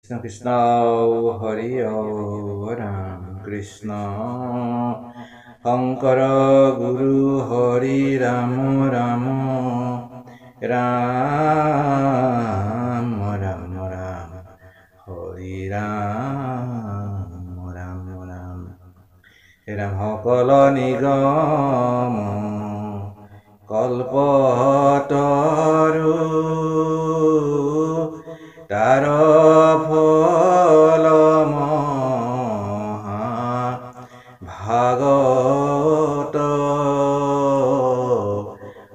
Krishna Krishna Hari Ram Krishna Shankara Guru Hari Ram Ram Ram Ram Ram Hari Ram Ram Ram Ram Hakala Nigam Kalpataru Tarafalamaha Bhagavata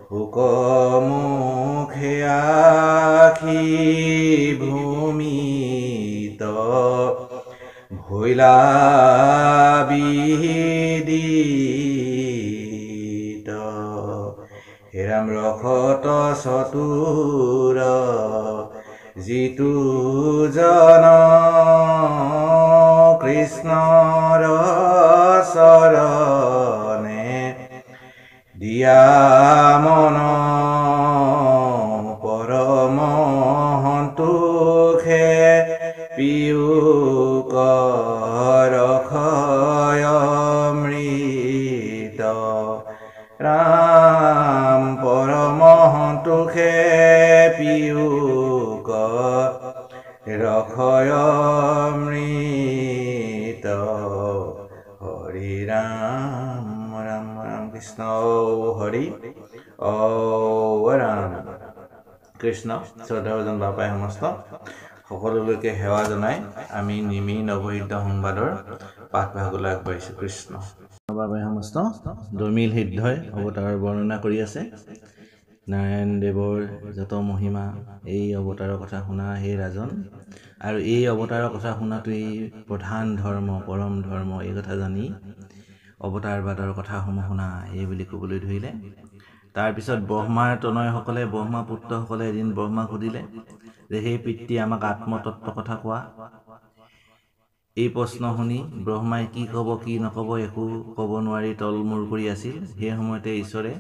Hukamukhyakhi Bhumita Bhoila Vidita Hiram Rakhata Satura Jitu jana Krishna rasarane Diyamana paramahantukhe piyuka rakhayamrita Ram paramahantukhe piyuka rakhayamrita Hari Ram Ram Ram Krishna Hari Ram Krishna শ্ৰদ্ধাভাজন বাপাই সমস্ত সকলোলৈকে সেৱা জনাই আমি নিমি নৱহিত সংবাদৰ পাঠভাগলৈ আগবাঢ়িছোঁ। কৃষ্ণ বাপাই সমস্ত দমিল হৃদয় অৱতাৰৰ বৰ্ণনা কৰি আছে। নাৰায়ণ দেৱৰ যত মহিমা, এই অৱতাৰৰ কথা শুনা হে ৰাজন, আৰু এই অৱতাৰৰ কথা শুনাটোৱেই প্ৰধান ধৰ্ম, পৰম ধৰ্ম। এই কথা জানি অৱতাৰবাদৰ কথাসমূহ শুনা এই বুলি ক'বলৈ ধৰিলে। তাৰপিছত ব্ৰহ্মাৰ তনয়সকলে, ব্ৰহ্মা পুত্ৰসকলে এদিন ব্ৰহ্মাক সুধিলে যে সেই পিতৃ আমাক আত্মতত্ত্ব কথা কোৱা। এই প্ৰশ্ন শুনি ব্ৰহ্মাই কি ক'ব কি নক'ব একো ক'ব নোৱাৰি তলমূৰ কৰি আছিল। সেই সময়তে ঈশ্বৰে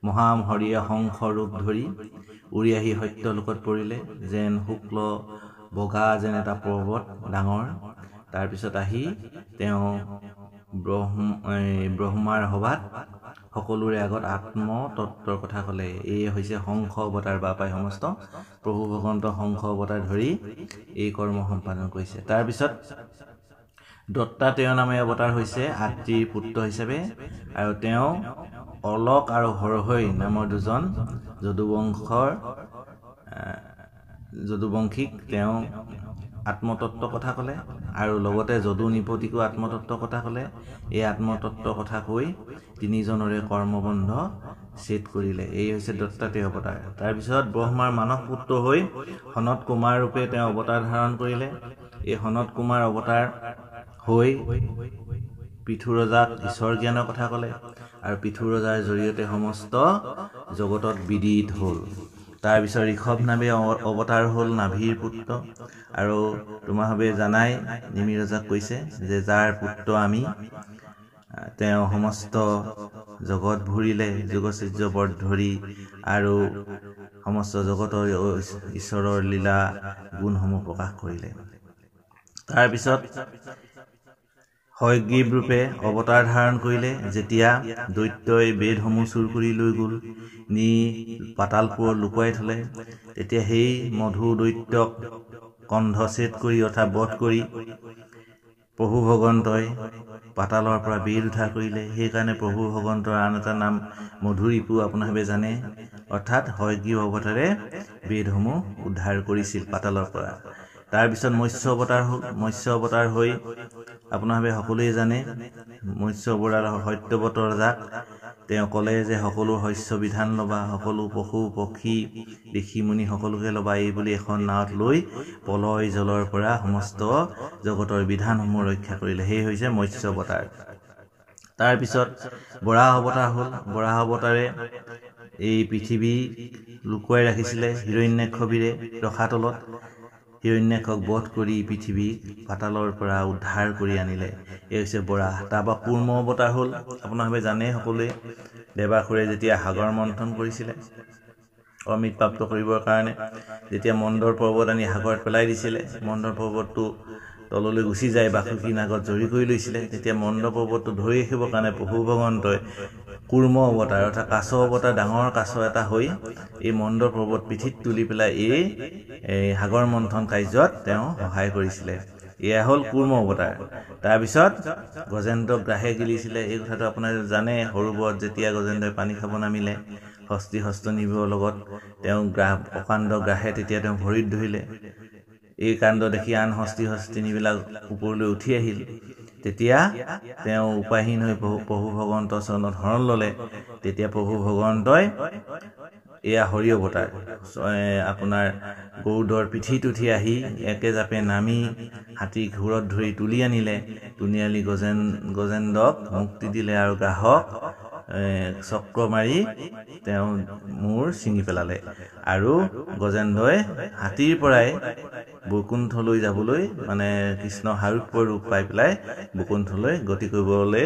মহামহৰীয়া শংখ ৰূপ ধৰি উৰি আহি সত্যলোকত পৰিলে, যেন শুক্ল বগা যেন এটা পৰ্বত ডাঙৰ। তাৰপিছত আহি তেওঁ ব্ৰহ্মাৰ সভাত সকলোৰে আগত আত্মতত্ত্বৰ কথা ক'লে। এই হৈছে শংখ অৱতাৰ বাপাই সমস্ত প্ৰভু ভগৱন্ত শংখ অৱতাৰ ধৰি এই কৰ্ম সম্পাদন কৰিছে। তাৰপিছত দত্তাত্ৰেয় নামে অৱতাৰ হৈছে আত্ৰিৰ পুত্ৰ হিচাপে, আৰু তেওঁ অলক আৰু হৰহৈ নামৰ দুজন যদুবংশীক তেওঁ আত্মতত্ত্ব কথা ক'লে, আৰু লগতে যদু নিপতিকো আত্মতত্ত্ব কথা ক'লে। এই আত্মতত্ত্ব কথা কৈ তিনিজনৰে কৰ্মবন্ধ ছেদ কৰিলে। এই হৈছে দত্তাত্ৰেয় অৱতাৰ। তাৰপিছত ব্ৰহ্মাৰ মানস পুত্ৰ হৈ সনত কুমাৰ ৰূপে তেওঁ অৱতাৰ ধাৰণ কৰিলে। এই সনত কুমাৰ অৱতাৰ হৈ পৃথু ৰজাক ঈশ্বৰ জ্ঞানৰ কথা ক'লে, আৰু পৃথু ৰজাৰ জৰিয়তে সমস্ত জগতত বিদিত হ'ল। তাৰপিছত ঋষভ নামে অৱতাৰ হ'ল নাভিৰ পুত্ৰ, আৰু তোমাভাৱে জানাই নিমি ৰজাক কৈছে যে যাৰ পুত্ৰ আমি, তেওঁ সমস্ত জগত ঘূৰিলে যোগচৰ্য বধ ধৰি, আৰু সমস্ত জগতৰ ঈশ্বৰৰ লীলা গুণসমূহ প্ৰকাশ কৰিলে। তাৰপিছত হয়গ্ৰীৱ ৰূপে অৱতাৰ ধাৰণ কৰিলে। যেতিয়া দৈত্যই বেদসমূহ চুৰ কৰি লৈ গ'ল, নি পাতালপুৰত লুকুৱাই থলে, তেতিয়া সেই মধু দৈত্যক কণ্ঠচ্ছেদ কৰি অৰ্থাৎ বধ কৰি প্ৰভু ভগৱন্তই পাতালৰ পৰা বেদ উদ্ধাৰ কৰিলে। সেইকাৰণে প্ৰভু ভগৱন্তৰ আন এটা নাম মধুৰিপু আপোনাভাৱে জানে, অৰ্থাৎ হয়গ্ৰীৱ অৱতাৰে বেদসমূহ উদ্ধাৰ কৰিছিল পাতালৰ পৰা। তাৰপিছত মৎস্য অৱতাৰ হ'ল। মৎস্য অৱতাৰ হৈ আপোনাভাৱে সকলোৱে জানে, মৎস্য অৱতাৰ সত্যৱতৰ যাক তেওঁ ক'লে যে সকলো শস্য বিধান ল'বা, সকলো পশু পক্ষী ঋষি মুনি সকলোকে ল'বা, এই বুলি এখন নাৱত লৈ প্ৰলয় জলৰ পৰা সমস্ত জগতৰ বিধানসমূহ ৰক্ষা কৰিলে। সেই হৈছে মৎস্য অৱতাৰ। তাৰপিছত বৰাহ অৱতাৰ হ'ল। বৰাহ অৱতাৰে এই পৃথিৱী লুকুৱাই ৰাখিছিলে হিৰণ্যাক্ষবীৰে ৰসাতলত। হিৰণ্যাক্ষক বধ কৰি পৃথিৱীক পাতালৰ পৰা উদ্ধাৰ কৰি আনিলে। এই হৈছে বৰাহ। তাৰপৰা কুৰ্ম অৱতাৰ হ'ল। আপোনালোকে জানে সকলোৱে, দেৱাসুৰে যেতিয়া সাগৰ মন্থন কৰিছিলে, অমৃত প্ৰাপ্ত কৰিবৰ কাৰণে যেতিয়া মন্দৰ পৰ্বত আনি সাগৰত পেলাই দিছিলে, মন্দৰ পৰ্বতটো তললৈ গুচি যায়, বাসুকী নাগত জড়ি কৰি লৈছিলে, তেতিয়া মন্দ পৰ্বতটো ধৰি ৰাখিবৰ কাৰণে প্ৰভু ভগৱন্তই কুৰ্ম অৱতাৰ অৰ্থাৎ কাছ অৱতাৰ, ডাঙৰ কাছ এটা হৈ এই মন্দ পৰ্বত পিঠিত তুলি পেলাই এই সাগৰ মন্থন কাৰ্যত তেওঁ সহায় কৰিছিলে। এয়া হ'ল কুৰ্ম অৱতাৰ। তাৰপিছত গজেন্দ্ৰক গ্ৰাহে গিলিছিলে। এই কথাটো আপোনাৰ জানে, সৰোবৰত যেতিয়া গজেন্দ্ৰই পানী খাব নামিলে হস্ত নিবিৰৰ লগত, তেওঁ প্ৰকাণ্ড গ্ৰাহে তেতিয়া তেওঁ ভৰিত ধৰিলে। এই কাণ্ড দেখি আন হস্তিনীবিলাক ওপৰলৈ উঠি আহিল। তেতিয়া তেওঁ উপায়হীন হৈ প্ৰভু ভগৱন্তৰ চৰণত শৰণ ল'লে। তেতিয়া প্ৰভু ভগৱন্তই এয়া হৰি অৱতাৰ আপোনাৰ গৰুডৰ পিঠিত উঠি আহি একে জাপে নামি হাতী ঘূৰত ধৰি তুলি আনিলে। তুলি আনি গজেন্দ্ৰক মুক্তি দিলে আৰু গ্ৰাহক চক্ৰ মাৰি তেওঁ মূৰ ছিঙি পেলালে। আৰু গজেন্দ্ৰই হাতীৰ পৰাই বৈকুণ্ঠলৈ যাবলৈ মানে কৃষ্ণ সাৰূপ্য ৰূপ পাই পেলাই বৈকুণ্ঠলৈ গতি কৰিবলৈ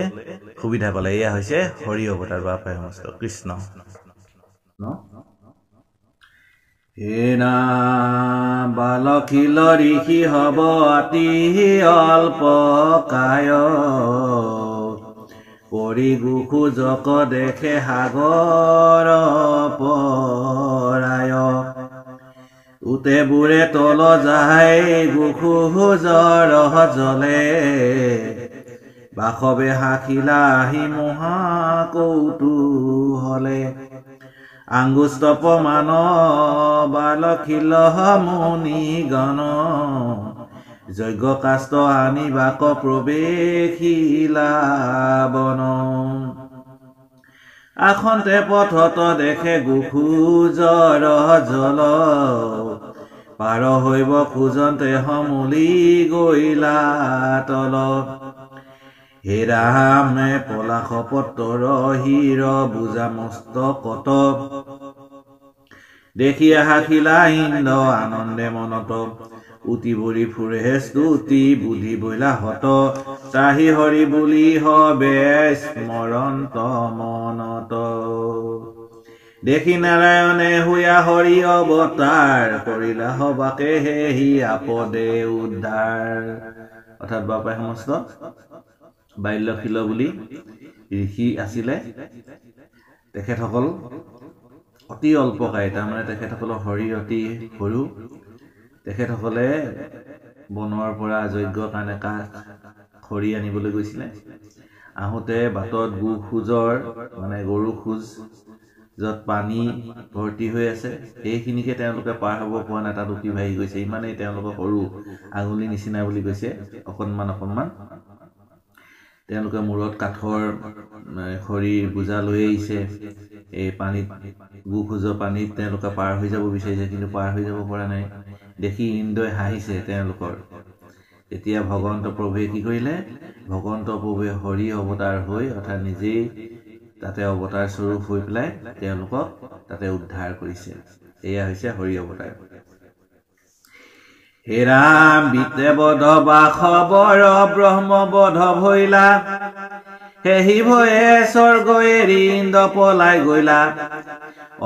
সুবিধা পালে। এয়া হৈছে হৰি অৱতাৰ বা সমস্ত কৃষ্ণ। হেনা বালকিল ঋষি হব অতি অল্প কায়, পৰি গোখোজক দেখে সাগৰ পৰায়। উতে বুৰে তল যায় গোখোজৰ জলে, বাসবে সাখিলা আহি মহা কৌতূহলে। আঙ্গুষ্টপ মান বালকিল মুনি গণ, যজ্ঞ কাষ্ট আনিবাক প্ৰৱেশিলা বন। আখন্তে পথত দেখে গোখোজৰ জল, পাৰ হৈব খোজন্তে সমুলি গৈলা তল। হে ৰামে পলাশ পত্ৰৰ হীৰ বুজা মস্তকত, দেখি সাখিলা ইন্দ্ৰ আনন্দে মনত। উটি বৰি ফুৰে স্তুতি বুদ্ধি বৈলা হত, চাহি হৰি বুলি হবে স্মৰণত মনত। দেখি নাৰায়ণে হুয়া হৰি অৱতাৰ, কৰিলা হবাকে হেহি আপদে উদ্ধাৰ। অৰ্থাৎ বাপাই সমস্ত বাল্যশীল বুলি ঋষি আছিলে। তেখেতসকল অতি অল্পকায়, তাৰমানে তেখেতসকলৰ শৰীৰ অতি সৰু। তেখেতসকলে বনৰ পৰা যজ্ঞৰ কাৰণে কাঠ খৰি আনিবলৈ গৈছিলে। আহোঁতে বাটত গোখোজৰ মানে গৰু খোজ য'ত পানী ভৰ্তি হৈ আছে, সেইখিনিকে তেওঁলোকে পাৰ হ'ব পৰা নাই, তাত উটি ভাহি গৈছে। ইমানেই তেওঁলোকৰ সৰু, আঙুলি নিচিনা বুলি কৈছে, অকণমান। তেওঁলোকে মূৰত কাঠৰ খৰিৰ বোজা লৈ আহিছে। এই পানীত গোখোজৰ পানীত তেওঁলোকে পাৰ হৈ যাব বিচাৰিছে, কিন্তু পাৰ হৈ যাব পৰা নাই। দেখি ইন্দ্ৰই হাঁহিছে তেওঁলোকৰ। তেতিয়া ভগৱন্ত প্ৰভুৱে কি কৰিলে? ভগৱন্ত প্ৰভুৱে হৰি অৱতাৰ হৈ অৰ্থাৎ নিজেই তাতে অৱতাৰ স্বৰূপ হৈ পেলাই তেওঁলোকক তাতে উদ্ধাৰ কৰিছে। এয়া হৈছে হৰি অৱতাৰ। হে ৰাম বিতে বধ বাসবৰ ব্ৰহ্মবধ ভৈলা, সেহি ভয়ে স্বৰ্গ এৰি ইন্দ্ৰ পলাই গৈলা।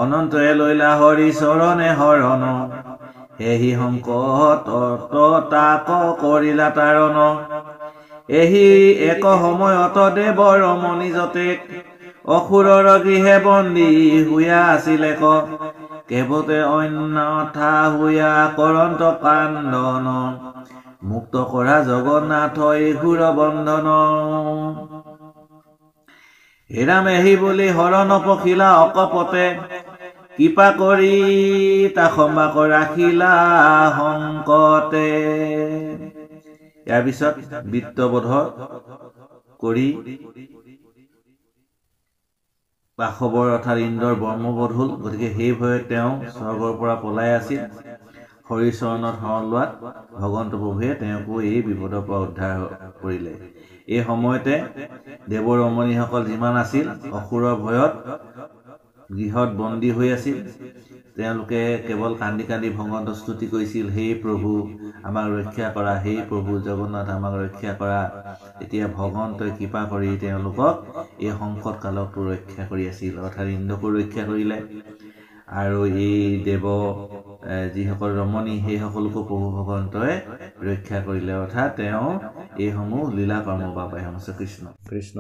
অনন্তয়ে লৈলা হৰি চৰণে হৰণ, সেহি সংকট তাক কৰিলা তাৰণ। এহি এক সময়ত দেৱৰ মণিজতে, অসুৰৰ গৃহে বন্দী হুয়া আছিলে ক। কেৱতে অন্যথা হুয়া কৰন্ত কান্দন, মুক্ত কৰা জগন্নাথ এঘুৰ বন্ধন। হেৰাম এহি বুলি হৰণ পখিলা অকপতে, কৃপা কৰি তাসম্বাক ৰাখিলা সংকতে। ইয়াৰ পিছত বৃত্তবধ কৰি বাসৱৰ অৰ্থাৎ ইন্দ্ৰৰ ব্ৰহ্মবধ হ'ল। গতিকে সেই ভয়ে তেওঁ স্বৰ্গৰ পৰা পলাই আছিল। হৰি চৰণত শৰণ লোৱাত ভগৱন্ত প্ৰভুৱে তেওঁকো এই বিপদৰ পৰা উদ্ধাৰ কৰিলে। এই সময়তে দেৱ ৰমণীসকল যিমান আছিল অসুৰৰ ভয়ত গৃহত বন্দী হৈ আছিল। তেওঁলোকে কেৱল কান্দি কান্দি ভগৱন্ত স্তুতি কৰিছিল, হে প্ৰভু আমাক ৰক্ষা কৰা, হে প্ৰভু জগন্নাথ আমাক ৰক্ষা কৰা। এতিয়া ভগৱন্তই কৃপা কৰি তেওঁলোকক এই সংকট কালতো ৰক্ষা কৰি আছিল, অৰ্থাৎ ইন্দ্ৰকো ৰক্ষা কৰিলে আৰু এই দেৱ যিসকল ৰমণী সেই সকলকো প্ৰভু ভগৱন্তই ৰক্ষা কৰিলে অৰ্থাৎ তেওঁ এইসমূহ লীলা কৰ্ম বাপাই সমস্ত কৃষ্ণ কৃষ্ণ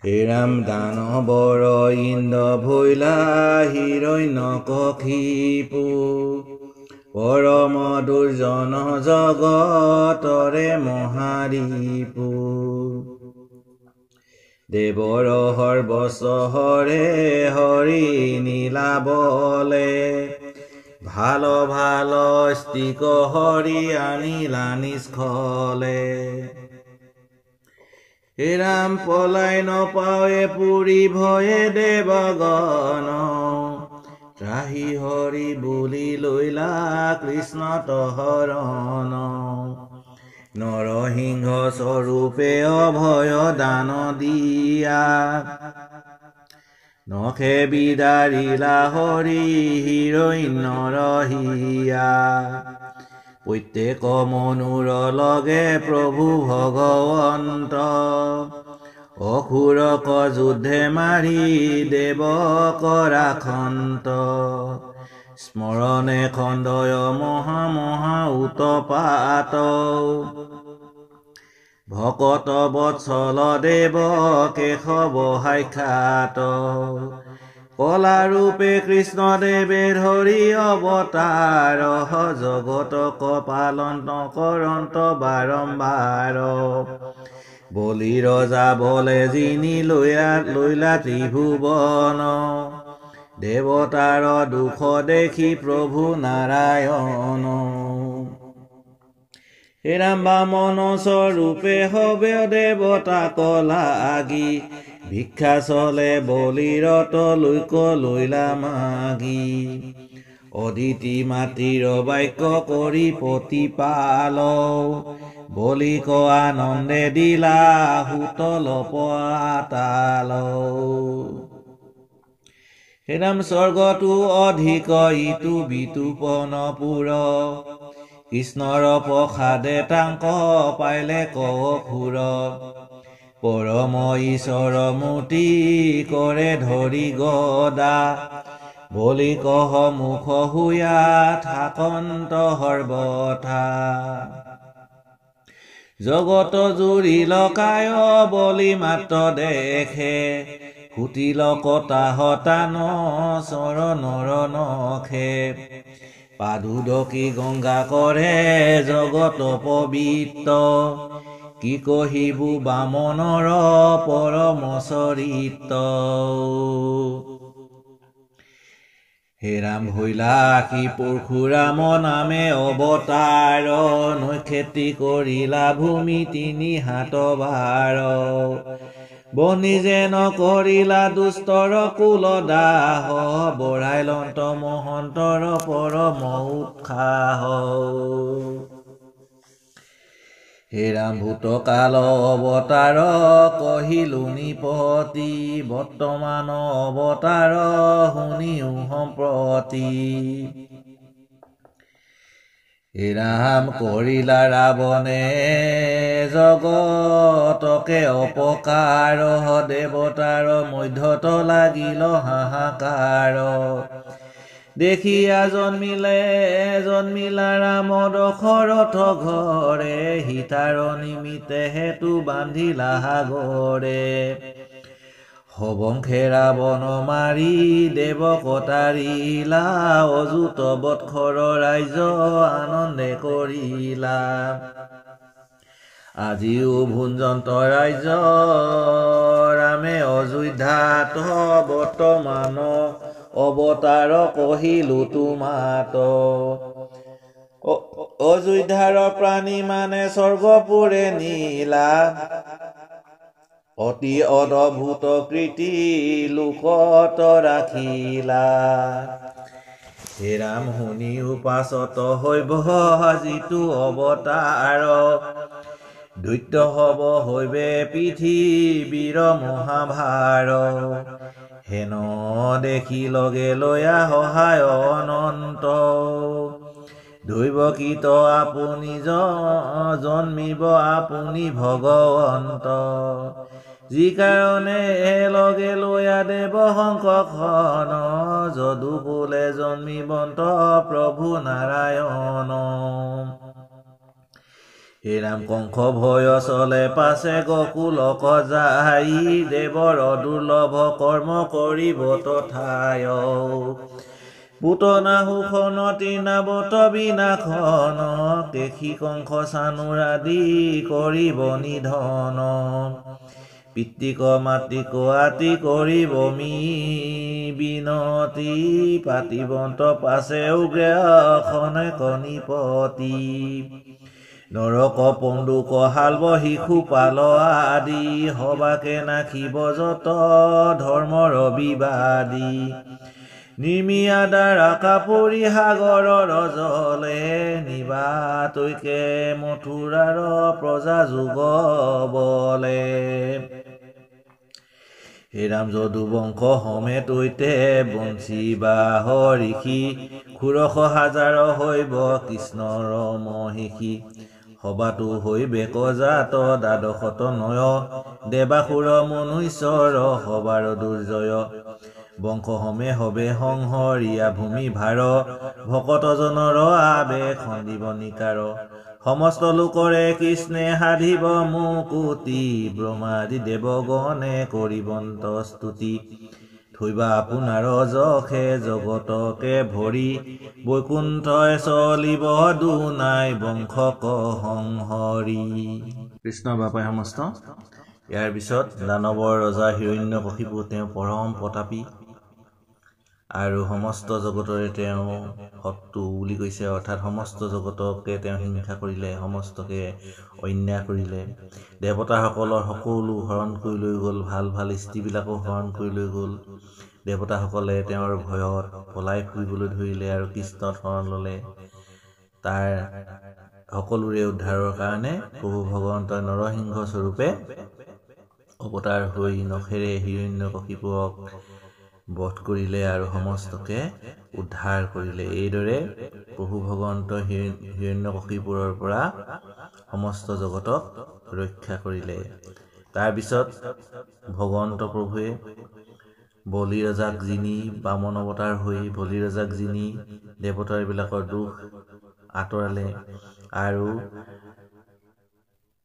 হে ৰাম দানৱৰ ইন্দ্ৰ ভৈলা হিৰণ্যকশিপু পৰম দুৰ্জন জগতৰে মহাদীপু দেৱৰ সৰ্বস্বহৰে হৰি নীলাবলে ভাল ভাল স্তিক হৰি আনিলা নিষ্কলে হে ৰাম পলাই নপাৱে পুৰি ভয়ে দেৱগণ ত্ৰাহি হৰি বুলি লৈলা কৃষ্ণ তহৰণ নৰসিংহ স্বৰূপে অভয় দান দিয়া নখে বিদাৰিলা হৰি হিৰণ্য ৰহিয়া প্ৰত্যেক মনুৰ লগে প্ৰভু ভগৱন্ত অসুৰক যুদ্ধে মাৰি দেৱ কৰাখন্ত স্মৰণে খণ্ডয় মহা মহা উৎপাত ভকত বৎসল দেৱ কেশৱ সাক্ষাৎ কলাৰূপে কৃষ্ণদেৱে ধৰি অৱতাৰ জগতক পালন কৰন্ত বাৰম্বাৰ বলি ৰজা বলে যিনি লৈলা ত্ৰিভুৱন দেৱতাৰ দুখ দেখি প্ৰভু নাৰায়ণ হে ৰাম বামন স্বৰূপে হবে দেৱতা কলাগি ভিক্ষা চলে বলিৰত লৈক লৈলা মাগি অদিতি মাতৃৰ বাক্য কৰি প্ৰতিপাল বলিক আনন্দে দিলা সুতল পাতাল হে ৰাম স্বৰ্গটো অধিক ইটো বিতুপনপুৰ কৃষ্ণৰ প্ৰসাদে তাংক পাইলে কসুৰ পৰম ঈশ্বৰ মূৰ্তি কৰে ধৰি গদা বলি কহ মুখ হুয়া থাকন্ত সৰ্বথা জগত জুৰি লকায় বলি মাত্ৰ দেখে কুটিল কটা হতান চৰণৰ নখে পাদুদকী গংগা কৰে জগত পবিত্ৰ কি কহিবু বামনৰ পৰম চৰিত্ৰ হে ৰাম ভৈলা কি পৰশুৰাম নামে অৱতাৰ নৈখেতি কৰিলা ভূমি তিনি হাত ভাৰ বনিজে নকৰিলা দুষ্টৰ কুল দাহ বঢ়াইলন্ত মহন্তৰ পৰম উৎসাহ হে ৰাম ভূতকাল অৱতাৰ কহিলো নিপতি বৰ্তমান অৱতাৰ শুনিও সম্প্ৰতি হে ৰাম কৰিলা ৰাৱণে জগতকে অপকাৰ দেৱতাৰ মধ্যত লাগিল হাহাকাৰ দেখিয়া জন্মিলা ৰাম দশৰথ ঘৰে সীতাৰ নিমিত্তে হেতু বান্ধিলা সাগৰে হবংখে ৰাৱণ মাৰি দেৱ কটাৰিলা অযুত বৎসৰ ৰাজ্য আনন্দে কৰিলা আজিও ভুঞ্জন্ত ৰাজ্য ৰামে অযোধ্যাত বৰ্তমান অৱতাৰ কহিলো তোমাত অযোধ্যাৰ প্ৰাণী মানে স্বৰ্গপুৰে নীলা অতি অদ্ভুত কৃতি লোকত ৰাখিলা হে ৰাম শুনি উপাসত হৈব যিটো অৱতাৰ দৈত্য হব হৈবে পৃথিৱীৰ মহাভাৰ হেন দেখি লগে লয়া সহায় অনন্ত দৈৱকীত আপুনি জন্মিব আপুনি ভগৱন্ত যি কাৰণে লগে লৈয়া দেৱ শংকৰখন যদুকুলে জন্মিবন্ত প্ৰভু নাৰায়ণ হে ৰাম কংস ভয় চলে পাছে গকুলক যাই দেৱৰ দুৰ্লভ কৰ্ম কৰিব তথায় পুতনা সুখন তৃণাৱত বিনাশন কেশী কংস চানুৰ আদি কৰিব নিধন পিতৃক মাতৃক আতি কৰিব মি বিনতি পাতিবন্ত পাছে উগ্ৰখনে কণিপতি নৰক পণ্ডুক হালব শিশু পাল আদি সবাকে নাখিব যত ধৰ্মৰ বিবাদী নিমিয়া দ্বাৰা কাপুৰী সাগৰৰ জলে নিবাতৈকে মথুৰাৰ প্ৰজা যুগ বলে হে ৰাম যদু বংশ সমেতৈতে বঞ্চী বাহ ঋষি খুৰশ হাজাৰ হৈব কৃষ্ণৰ মহিষী সবাতো হৈবে কজাত দ্বাদশত নয় দেৱাসুৰ মনুষ্যৰ সবাৰ দুৰ্জয় বংশ সমে হবে সংহৰীয়া ভূমি ভাৰ ভকতজনৰ আবে খন্দিব নিকাৰ সমস্ত লোকৰে কৃষ্ণে সাধিব মুকুতি ব্ৰহ্মাদি দেৱগণে কৰিবন্ত স্তুতি থৈবা আপোনাৰ যখে জগতকে ভৰি বৈকুণ্ঠই চলিব দুনাই বংশক সংহৰি কৃষ্ণ বাপাই সমস্ত ইয়াৰ পিছত দানৱৰ ৰজা হিৰণ্যকশিপু তেওঁ পৰম প্ৰতাপী আৰু সমস্ত জগতৰে তেওঁ শত্ৰু বুলি কৈছে অৰ্থাৎ সমস্ত জগতকে তেওঁ হিংসা কৰিলে সমস্তকে অন্যায় কৰিলে দেৱতাসকলৰ সকলো হৰণ কৰি লৈ গ'ল ভাল ভাল স্ত্ৰীবিলাকো হৰণ কৰি লৈ গ'ল দেৱতাসকলে তেওঁৰ ভয়ত পলাই ফুৰিবলৈ ধৰিলে আৰু কৃষ্ণত শৰণ ল'লে তাৰ সকলোৰে উদ্ধাৰৰ কাৰণে প্ৰভু ভগৱন্তই নৰসিংহ স্বৰূপে অৱতাৰ হৈ নখেৰে হিৰণ্যকশিপুক বধ কৰিলে আৰু সমস্তকে উদ্ধাৰ কৰিলে এইদৰে প্ৰভু ভগৱন্ত হিৰণ্যকশিপুৰৰ পৰা সমস্ত জগতক ৰক্ষা কৰিলে তাৰপিছত ভগৱন্ত প্ৰভুৱে বলি ৰজাক জিনি বামন অৱতাৰ হৈ বলি ৰজাক জিনি দেৱতাবিলাকৰ দুখ আঁতৰালে আৰু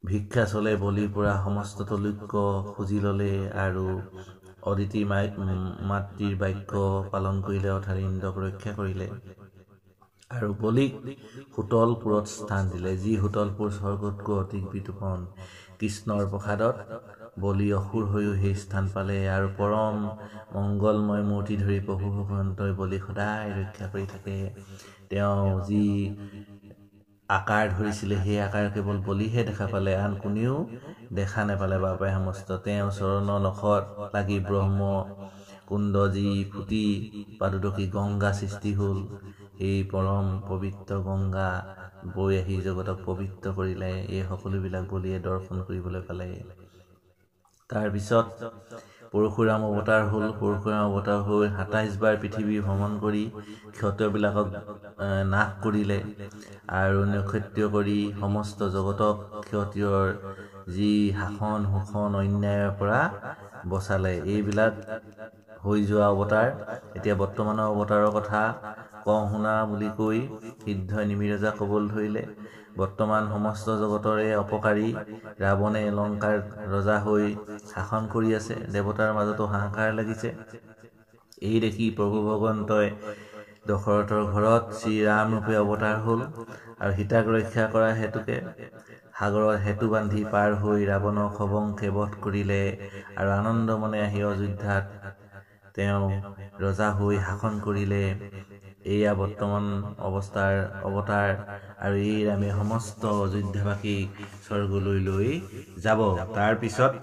ভিক্ষা চলে বলিৰ পৰা সমস্ত তৈলক্য খুজি ল'লে আৰু অদিতি মাতৃৰ বাক্য পালন কৰিলে অৰ্থাৎ ইন্দ্ৰক ৰক্ষা কৰিলে আৰু বলিক হোটলপুৰত স্থান দিলে যি হোটলপুৰ স্বৰ্গতকৈ অতি বিতোপন কৃষ্ণৰ প্ৰসাদত বলি অসুৰ হৈও সেই স্থান পালে আৰু পৰম মংগলময় মূৰ্তি ধৰি প্ৰভু ভগৱন্তই বলিক সদায় ৰক্ষা কৰি থাকে তেওঁ যি আকাৰ ধৰিছিলে সেই আকাৰ কেৱল বলিহে দেখা পালে আন কোনেও দেখা নেপালে বাপাই সমস্ত তেওঁ চৰণ নখত লাগি ব্ৰহ্ম কুণ্ড যি ফুটি পাদুদকী গংগা সৃষ্টি হ'ল এই পৰম পবিত্ৰ গংগা বৈ আহি জগতক পবিত্ৰ কৰিলে এই সকলোবিলাক বলিয়ে দৰ্শন কৰিবলৈ পালে তাৰপিছত পৰশুৰাম অৱতাৰ হ'ল পৰশুৰাম অৱতাৰ হৈ ২৭ বাৰ পৃথিৱী ভ্ৰমণ কৰি ক্ষত্ৰিয়বিলাকক নাশ কৰিলে আৰু নক্ষত্ৰিয় কৰি সমস্ত জগতক ক্ষত্ৰিয়ৰ যি শাসন শোষণ অন্যায়ৰ পৰা বচালে এইবিলাক হৈ যোৱা অৱতাৰ এতিয়া বৰ্তমানৰ অৱতাৰৰ কথা কওঁ শুনা বুলি কৈ সিদ্ধই নিমিৰজা ক'বলৈ ধৰিলে বৰ্তমান সমস্ত জগতৰে অপকাৰী ৰাৱণে লংকাৰ ৰজা হৈ শাসন কৰি আছে দেৱতাৰ মাজতো হাহাকাৰ লাগিছে এই দেখি প্ৰভু ভগৱন্তই দশৰথৰ ঘৰত শ্ৰীৰাম ৰূপে অৱতাৰ হ'ল আৰু সীতাক ৰক্ষা কৰা হেতুকে সাগৰত হেতু বান্ধি পাৰ হৈ ৰাৱণক সবংশে বধ কৰিলে আৰু আনন্দ মনে আহি অযোধ্যাত তেওঁ ৰজা হৈ শাসন কৰিলে এয়া বৰ্তমান অৱস্থাৰ অৱতাৰ আৰু এই ৰামে সমস্ত অযোধ্যাবাসীক স্বৰ্গলৈ লৈ যাব তাৰপিছত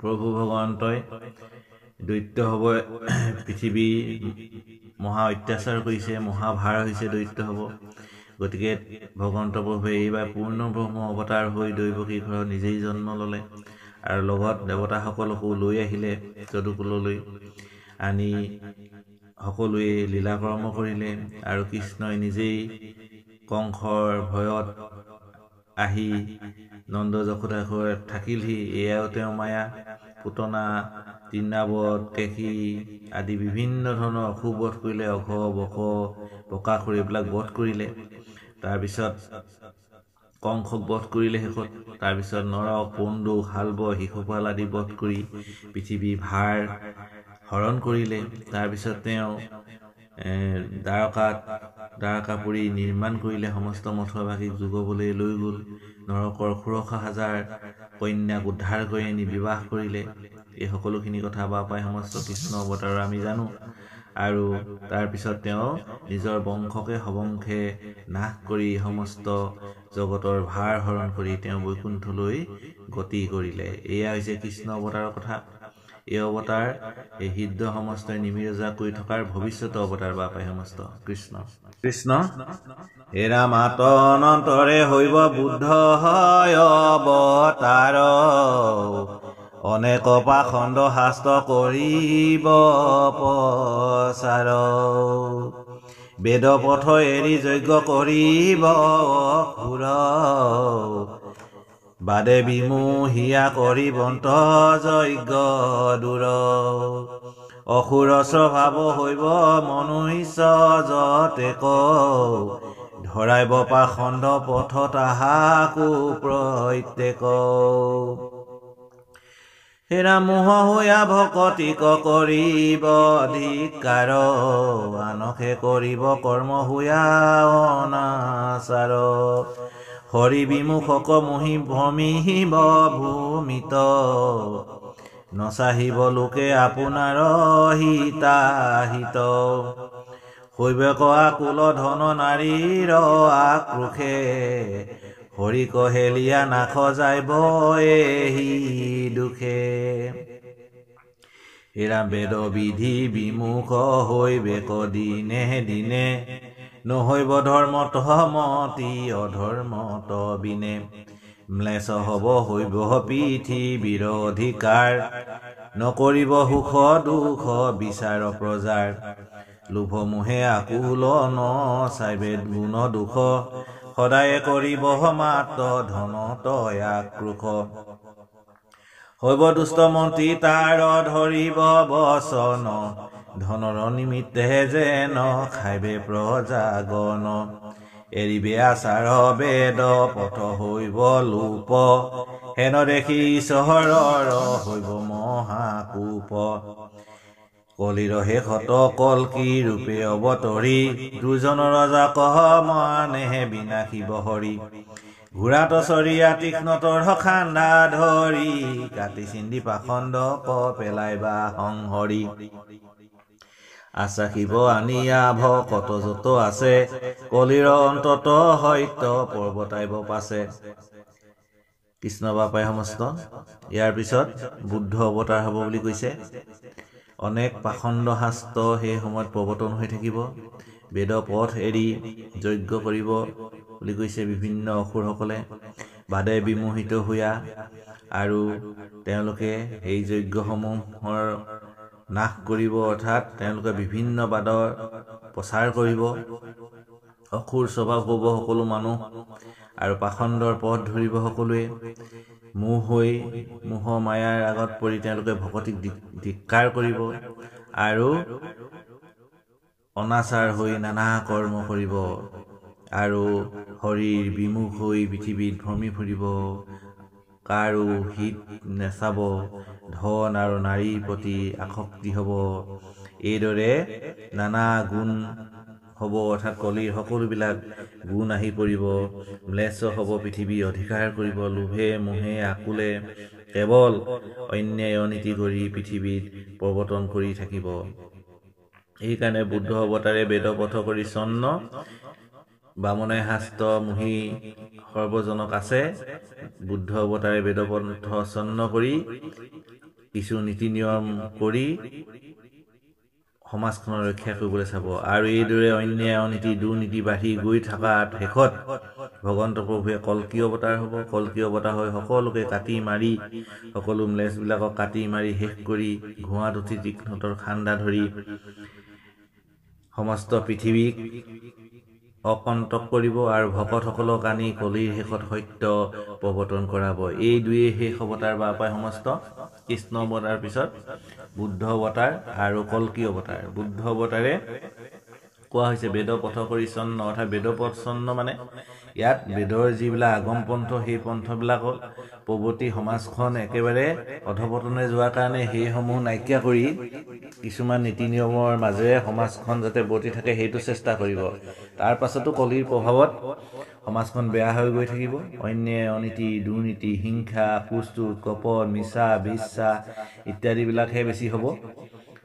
প্ৰভু ভগৱন্তই দৈত্য হ'ব পৃথিৱী মহা অত্যাচাৰ কৰিছে মহাভাৰ হৈছে দৈত্য হ'ব গতিকে ভগৱন্ত প্ৰভুৱে এইবাৰ পূৰ্ণ ব্ৰহ্ম অৱতাৰ হৈ দৈৱকী ঘৰত নিজেই জন্ম ল'লে আৰু লগত দেৱতাসকলকো লৈ আহিলে যদুকুললৈ আনি সকলোৱে লীলা কৰ্ম কৰিলে আৰু কৃষ্ণই নিজেই কংসৰ ভয়ত আহি নন্দ যশোদা ঘৰত থাকিলহি এয়াও তেওঁ মায়া পুতনা তৃণাৱত কেশী আদি বিভিন্ন ধৰণৰ অসুৰ বধ কৰিলে অঘ বক বকাসুৰ এইবিলাক বধ কৰিলে তাৰপিছত কংসক বধ কৰিলে শেষত তাৰপিছত নৰক পণ্ডু শাল্ব শিশুপাল আদি বধ কৰি পৃথিৱীৰ ভাৰ হৰণ কৰিলে তাৰপিছত তেওঁ দ্বাৰকাপুৰী নিৰ্মাণ কৰিলে সমস্ত মথুৰাবাসীক যোগবলৈ লৈ গ'ল নৰকৰ ১৬,০০০ কন্যাক উদ্ধাৰ কৰি আনি বিবাহ কৰিলে এই সকলোখিনি কথা বাপাই সমস্ত কৃষ্ণ অৱতাৰৰ আমি জানো আৰু তাৰপিছত তেওঁ নিজৰ বংশকে সবংশে নাশ কৰি সমস্ত জগতৰ ভাৰ হৰণ কৰি তেওঁ বৈকুণ্ঠলৈ গতি কৰিলে এয়া হৈছে কৃষ্ণ অৱতাৰৰ কথা এই অৱতাৰ এই হৃদ সমস্তই নিমিৰজা কৰি থকাৰ ভৱিষ্যত অৱতাৰ বাপাই সমস্ত কৃষ্ণ কৃষ্ণ হে ৰাম অনন্তৰে হৈব বুদ্ধ হয় অৱতাৰ অনেক পাখণ্ড শাস্ত্ৰ কৰিব প্ৰচাৰ বেদ পথ এৰি যজ্ঞ কৰিব অসুৰ বাদে বিমুহিয়া কৰি বন্ত যজ্ঞ দূৰ অসুৰ স্বভাৱ হৈব মনুষ্য যতে ধৰাইব পাখণ্ড পথ তাহাকো প্ৰত্যেক হেৰা মোহ হৈয়া ভকতিক কৰিব ধিক্কাৰ আনকে কৰিব কৰ্ম হৈয়া অনাচাৰ হৰি বিমুখক মোহি ভ্ৰমিব ভূমিত নচাহিব লোকে আপোনাৰ হিতাহিত হৈবেক আকুল ধন নাৰীৰ আক্ৰোশে হৰি কহেলিয়া নাখ যাইব এহি দুখে হেৰা বেদ বিধি বিমুখ হৈবেক দিনে দিনে নহৈব ধৰ্মত মতি অধৰ্মত বিনে ম্লেছ হব হৈব পৃথিৱীৰ অধিকাৰ নকৰিব সুখ দুখ বিচাৰ প্ৰজাৰ লোভ মোহে আকুল নচাইবে গুণ দুখ সদায় কৰিব মাত্ৰ ধনত আক্ৰোশ হৈব দুষ্ট মন্ত্ৰী তাৰ ধৰিব বচন ধনৰ নিমিত্তে যেন খাইবে প্ৰজাগণ এৰিবে আচাৰ বেদ পথ হৈব লোপ হেন দেখি চহৰৰ হৈব মহাকূপ কলিৰ শেষত কল্কি ৰূপে অৱতৰি দুজন ৰজা কহ মানেহে বিনাশিব হৰি ঘোঁৰাত চৰিয়া তীক্ষ্ণতৰ খান্দা ধৰি কাটি চিন্দি পাখণ্ড ক পেলাইবা সংহৰি আশ্বাসিব আনিয়া ভকত যত আছে কলিৰ অন্তত সত্য পৰ্বতাইব পাছে কৃষ্ণ বাপাই সমস্ত ইয়াৰ পিছত বুদ্ধ অৱতাৰ হ'ব বুলি কৈছে অনেক পাখণ্ড শাস্ত্ৰ সেই সময়ত প্ৰৱৰ্তন হৈ থাকিব বেদ পথ এৰি যজ্ঞ কৰিব বুলি কৈছে বিভিন্ন অসুৰসকলে বাদে বিমোহিত হোৱা আৰু তেওঁলোকে এই যজ্ঞসমূহৰ নাশ কৰিব অৰ্থাৎ তেওঁলোকে বিভিন্ন বাদৰ প্ৰচাৰ কৰিব অসুৰ স্বভাৱ হ'ব সকলো মানুহ আৰু পাখণ্ডৰ পথ ধৰিব সকলোৱে মোহ মায়াৰ আগত পৰি তেওঁলোকে ভকতিক ধিক্কাৰ কৰিব আৰু অনাচাৰ হৈ নানা কৰ্ম কৰিব আৰু হৰিৰ বিমুখ হৈ পৃথিৱীত ভ্ৰমি ফুৰিব কাৰো হিত নেচাব ধন আৰু নাৰীৰ প্ৰতি আসক্তি হ'ব এইদৰে নানা গুণ হ'ব অৰ্থাৎ কলিৰ সকলোবিলাক গুণ আহি পৰিব ম্লেচ্ছ হ'ব পৃথিৱী অধিকাৰ কৰিব লোভে মোহে আকুলে কেৱল অন্যায় অনীতি কৰি পৃথিৱীত প্ৰৱৰ্তন কৰি থাকিব এইকাৰণে বুদ্ধ অৱতাৰে বেদ পথ কৰি চন্ন বামনে শাস্ত্ৰ মুহি সৰ্বজনক আছে বুদ্ধ অৱতাৰে বেদ পথ চন্ন কৰি কিছু নীতি নিয়ম কৰি সমাজখনৰ ৰক্ষা কৰিবলৈ চাব আৰু এইদৰে অন্যায় অনীতি দুৰ্নীতি বাঢ়ি গৈ থকাত শেষত ভগৱন্ত প্ৰভুৱে কল্কি অৱতাৰ হ'ব কল্কি অৱতাৰ হৈ সকলোকে কাটি মাৰি সকলো ম্লেচ্ছবিলাকক কাটি মাৰি শেষ কৰি ঘোঁৰাত উঠি তীক্ষ্ণতৰ খান্দা ধৰি সমস্ত পৃথিৱীক অকণ্টক কৰিব আৰু ভকতসকলক আনি কলিৰ শেষত সত্য প্ৰৱৰ্তন কৰাব। এই দুয়ে শেষ অৱতাৰ বা পায় সমস্ত কৃষ্ণ অৱতাৰ পিছত বুদ্ধ অৱতাৰ আৰু কল্কি অৱতাৰ। বুদ্ধ অৱতাৰে কোৱা হৈছে বেদ পথ কৰিচ্ছন্ন, অৰ্থাৎ বেদ পথছন্ন মানে ইয়াত বেদৰ যিবিলাক আগম পন্থ সেই পন্থবিলাকত প্ৰৱৰ্তী সমাজখন একেবাৰে অধপতনে যোৱাৰ কাৰণে সেইসমূহ নাইকিয়া কৰি কিছুমান নীতি নিয়মৰ মাজেৰে সমাজখন যাতে বৰ্তি থাকে সেইটো চেষ্টা কৰিব। তাৰ পাছতো কলিৰ প্ৰভাৱত সমাজখন বেয়া হৈ গৈ থাকিব। অন্যায়, অনীতি, দুৰ্নীতি, হিংসা, কুস্তুত, কপট, মিছা, বিশ্বাস ইত্যাদিবিলাকহে বেছি হ'ব।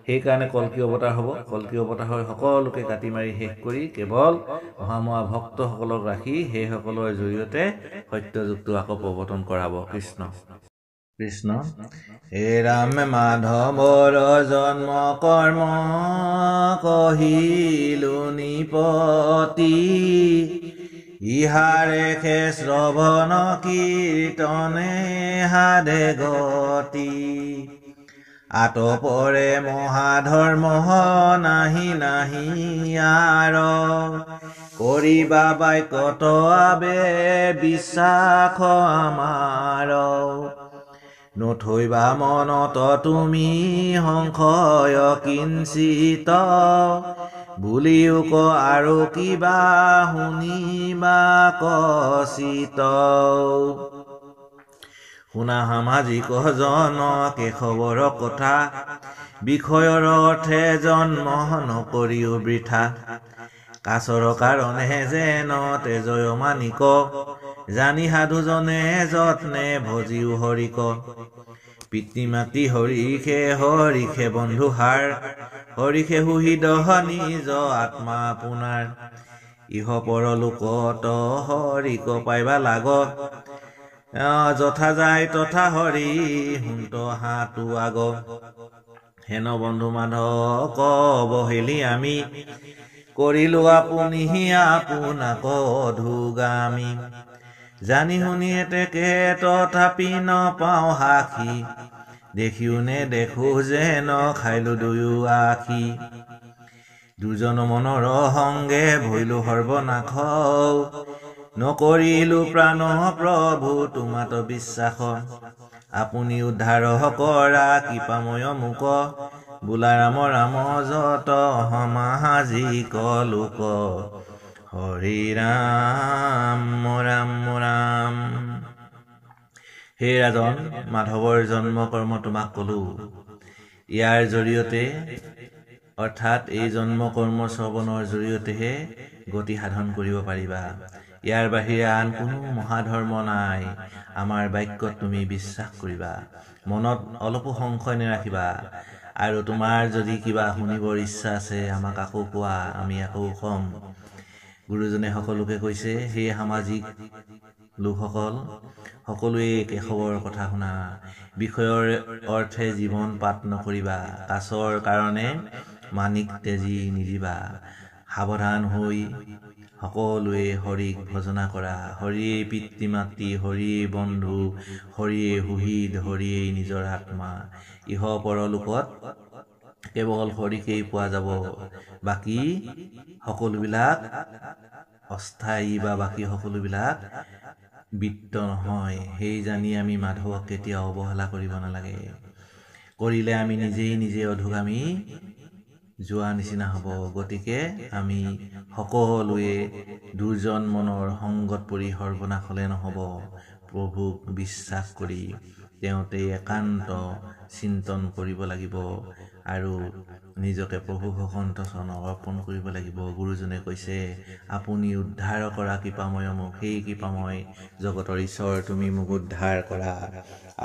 সেইকাৰণে কল্কি অৱতাৰ হ'ব। কল্কি অৱতাৰ হৈ সকলোকে কাটি মাৰি শেষ কৰি কেৱল মহামহা ভক্তসকলক ৰাখি সেইসকলৰ জৰিয়তে সত্যযুগটো আকৌ প্ৰৱৰ্তন কৰাব। কৃষ্ণ কৃষ্ণ। হে ৰাম মাধৱৰ জন্ম কৰ্ম কহিলো নিপতি, ইহাৰে খে শ্ৰৱণ কীৰ্তনে সাধে গতি। আতপৰে মহাধৰ্ম নাহি নাহি আৰ, কৰিবা বাক্যত আবে বিশ্বাস আমাৰ। নথৈবা মনত তুমি সংশয় কিঞ্চিত, বুলিও ক আৰু কিবা শুনিবা কচিত। শুনা সামাজিক জন কেশৱৰ কথা, বিষয়ৰ অৰ্থে জন্ম নকৰিও বৃথা। কাছৰ কাৰণে যেন তেজয় মানিক, জানি সাধুজনে যত্নে ভজিও হৰিক। পিতৃ মাতৃ হৰিষে বন্ধুহাৰ, হৰিষে সুহৃদ নিজ আত্মা আপোনাৰ। ইহ পৰলোকত হৰিক পাইবা লাগ, যথা যায় তথা হৰি হুন্ত হাতো আগ। হেন বন্ধু মাধৱ কবহিলি আমি, কৰিলো আপুনি আপোনাক অধোগামী। জানি শুনি এতেকে তথাপি নপাওঁ সাক্ষী, দেখিও নেদেখো যেন খাইলো দুয়ো আখি। দুজন মনৰ সংগে ভৈলো সৰ্বনাশ, নকৰিলো প্ৰাণ প্ৰভু তোমাত বিশ্বাস। আপুনি উদ্ধাৰ কৰা কৃপাময় মোক, বোলা ৰাম ৰাম যত সমাজিক লোক। হৰি ৰাম ৰাম ৰাম। হে ৰাজন, মাধৱৰ জন্ম কৰ্ম তোমাক কলো। ইয়াৰ জৰিয়তে অৰ্থাৎ এই জন্ম কৰ্ম শ্ৰৱণৰ জৰিয়তেহে গতি সাধন কৰিব পাৰিবা। ইয়াৰ বাহিৰে আন কোনো মহাধৰ্ম নাই। আমাৰ বাক্যত তুমি বিশ্বাস কৰিবা, মনত অলপো সংশয় নেৰাখিবা। আৰু তোমাৰ যদি কিবা শুনিবৰ ইচ্ছা আছে আমাক আকৌ কোৱা, আমি আকৌ কম। গুৰুজনে সকলোকে কৈছে, সেই সামাজিক লোকসকল সকলোৱে কেশৱৰ কথা শুনা, বিষয়ৰ অৰ্থে জীৱন পাত নকৰিবা। কাছৰ কাৰণে মানিক তেজি নিদিবা। সাৱধান হৈ সকলোৱে হৰিক ভজনা কৰা। হৰিয়েই পিতৃ মাতৃ, হৰিয়েই বন্ধু, হৰিয়েই সুহৃদ, হৰিয়েই নিজৰ আত্মা। ইহ পৰলোকত কেৱল হৰিকেই পোৱা যাব। বাকী সকলোবিলাক অস্থায়ী বা বাকী সকলোবিলাক বৃত্ত নহয়। সেই জানি আমি মাধৱক কেতিয়াও অৱহেলা কৰিব নালাগে। কৰিলে আমি নিজেই অধোগামী যোৱা নিচিনা হ'ব। গতিকে আমি সকলোৱে দুজন মনৰ সংগত পৰি সৰ্বনাশ হলে নহ'ব। প্ৰভুক বিশ্বাস কৰি তেওঁতেই একান্ত চিন্তন কৰিব লাগিব আৰু নিজকে প্ৰভু ভকন্ত চৰণত অৰ্পণ কৰিব লাগিব। গুৰুজনে কৈছে, আপুনি উদ্ধাৰ কৰা কৃপাময় মোক, সেই কৃপাময় জগতৰ ঈশ্বৰ তুমি মোক উদ্ধাৰ কৰা।